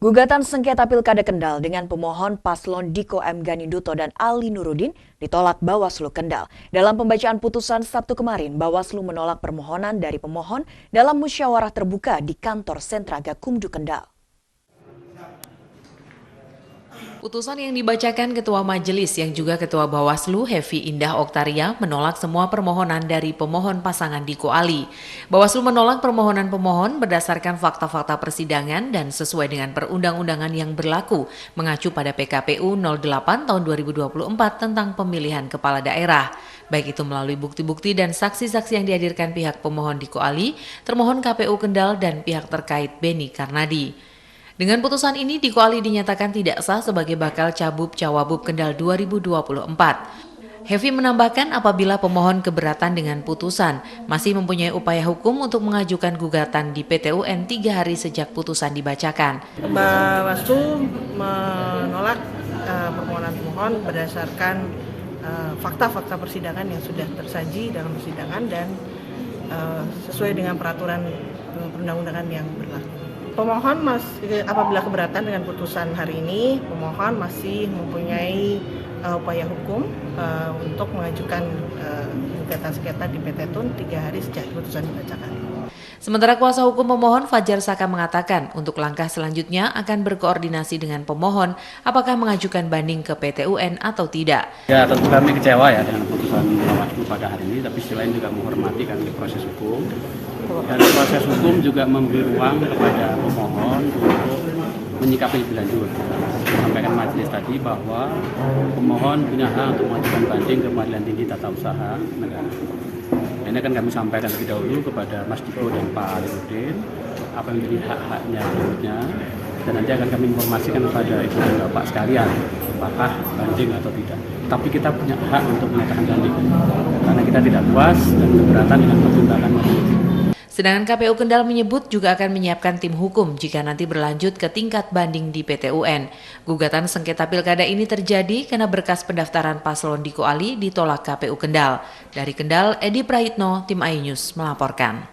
Gugatan sengketa Pilkada Kendal dengan pemohon paslon Diko M. Ganinduto dan Ali Nurudin ditolak Bawaslu Kendal. Dalam pembacaan putusan Sabtu kemarin, Bawaslu menolak permohonan dari pemohon dalam musyawarah terbuka di kantor sentra Gakumdu Kendal. Putusan yang dibacakan Ketua Majelis yang juga Ketua Bawaslu Hefi Indah Oktaria menolak semua permohonan dari pemohon pasangan Diko Ali. Bawaslu menolak permohonan pemohon berdasarkan fakta-fakta persidangan dan sesuai dengan perundang-undangan yang berlaku mengacu pada PKPU 08 tahun 2024 tentang pemilihan kepala daerah. Baik itu melalui bukti-bukti dan saksi-saksi yang dihadirkan pihak pemohon Diko Ali, termohon KPU Kendal dan pihak terkait Beni Karnadi. Dengan putusan ini, Diko Ali dinyatakan tidak sah sebagai bakal Cabub-Cawabub Kendal 2024. Hefi menambahkan apabila pemohon keberatan dengan putusan, masih mempunyai upaya hukum untuk mengajukan gugatan di PT UN 3 hari sejak putusan dibacakan. Bawaslu menolak permohonan pemohon berdasarkan fakta-fakta persidangan yang sudah tersaji dalam persidangan dan sesuai dengan peraturan perundang-undangan yang berlaku. Pemohon apabila keberatan dengan putusan hari ini, pemohon masih mempunyai upaya hukum untuk mengajukan gugatan sengketa di PT TUN 3 hari sejak putusan dibacakan. Sementara kuasa hukum pemohon Fajar Saka mengatakan untuk langkah selanjutnya akan berkoordinasi dengan pemohon apakah mengajukan banding ke PT UN atau tidak. Ya tentu kami kecewa ya dengan putusan Bawaslu pada hari ini, tapi sisi lain juga menghormati kan proses hukum. Dan proses hukum juga memberi ruang kepada pemohon untuk menyikapi lebih lanjut. Sampaikan majelis tadi bahwa pemohon punya hak untuk mengajukan banding ke Pengadilan Tinggi Tata Usaha Negara. Ini akan kami sampaikan lebih dahulu kepada Mas Diko dan Pak Ali Nurudin apa yang menjadi hak-haknya berikutnya, dan nanti akan kami informasikan kepada Ibu dan Bapak sekalian apakah banding atau tidak. Tapi kita punya hak untuk menyatakan banding karena kita tidak puas dan keberatan dengan pertimbangan majelis. Sedangkan KPU Kendal menyebut juga akan menyiapkan tim hukum jika nanti berlanjut ke tingkat banding di PT UN. Gugatan sengketa pilkada ini terjadi karena berkas pendaftaran paslon Diko Ali ditolak KPU Kendal. Dari Kendal, Edi Prahitno, Tim iNews melaporkan.